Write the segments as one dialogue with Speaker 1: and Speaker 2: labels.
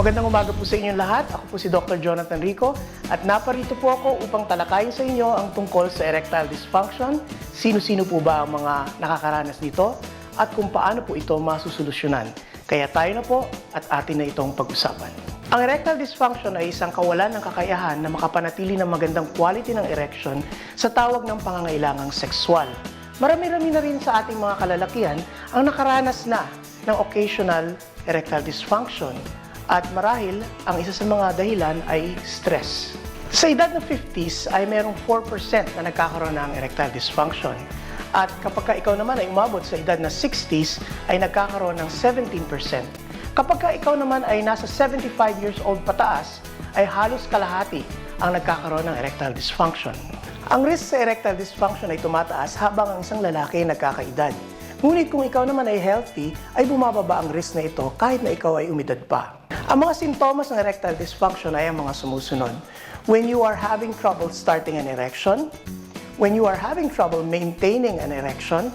Speaker 1: Magandang umaga po sa inyong lahat. Ako po si Dr. Jonathan Rico at naparito po ako upang talakayin sa inyo ang tungkol sa erectile dysfunction, sino-sino po ba ang mga nakakaranas nito at kung paano po ito masusolusyonan. Kaya tayo na po at atin na itong pag-usapan. Ang erectile dysfunction ay isang kawalan ng kakayahan na makapanatili ng magandang quality ng erection sa tawag ng pangangailangang sexual. Marami-rami na rin sa ating mga kalalakihan ang nakaranas na ng occasional erectile dysfunction. At marahil, ang isa sa mga dahilan ay stress. Sa edad ng 50s ay mayroong 4% na nagkakaroon ng erectile dysfunction. At kapag ikaw naman ay umabot sa edad na 60s ay nagkakaroon ng 17%. Kapag ikaw naman ay nasa 75 years old pataas ay halos kalahati ang nagkakaroon ng erectile dysfunction. Ang risk sa erectile dysfunction ay tumataas habang ang isang lalaki ay nagkakaedad. Ngunit kung ikaw naman ay healthy, ay bumababa ang risk na ito kahit na ikaw ay umidad pa. Ang mga sintomas ng erectile dysfunction ay ang mga sumusunod. When you are having trouble starting an erection, when you are having trouble maintaining an erection,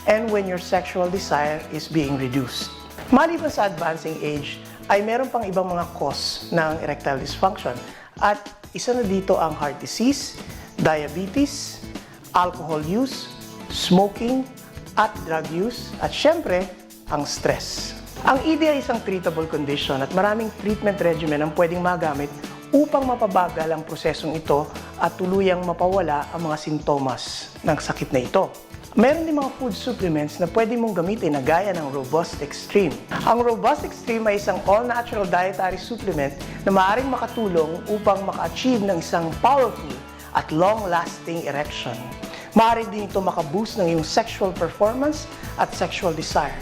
Speaker 1: and when your sexual desire is being reduced. Maliban sa advancing age, ay meron pang ibang mga cause ng erectile dysfunction. At isa na dito ang heart disease, diabetes, alcohol use, smoking, at drug use, at syempre, ang stress. Ang ED ay isang treatable condition at maraming treatment regimen ang pwedeng magamit upang mapabagal ang prosesong ito at tuluyang mapawala ang mga sintomas ng sakit na ito. Meron din mga food supplements na pwede mong gamitin na gaya ng Robust Extreme. Ang Robust Extreme ay isang all-natural dietary supplement na maaaring makatulong upang maka-achieve ng isang powerful at long-lasting erection. Maaari din ito makaboost ng iyong sexual performance at sexual desire.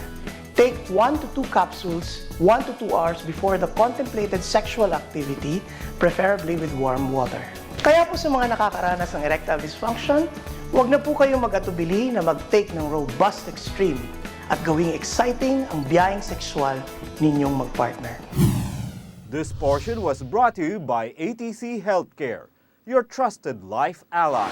Speaker 1: Take 1 to 2 capsules 1 to 2 hours before the contemplated sexual activity, preferably with warm water. Kaya po sa mga nakakaranas ng erectile dysfunction, huwag na po kayong mag-atubili na mag-take ng Robust Extreme at gawing exciting ang biyaheng sexual ninyong mag-partner.
Speaker 2: This portion was brought to you by ATC Healthcare, your trusted life ally.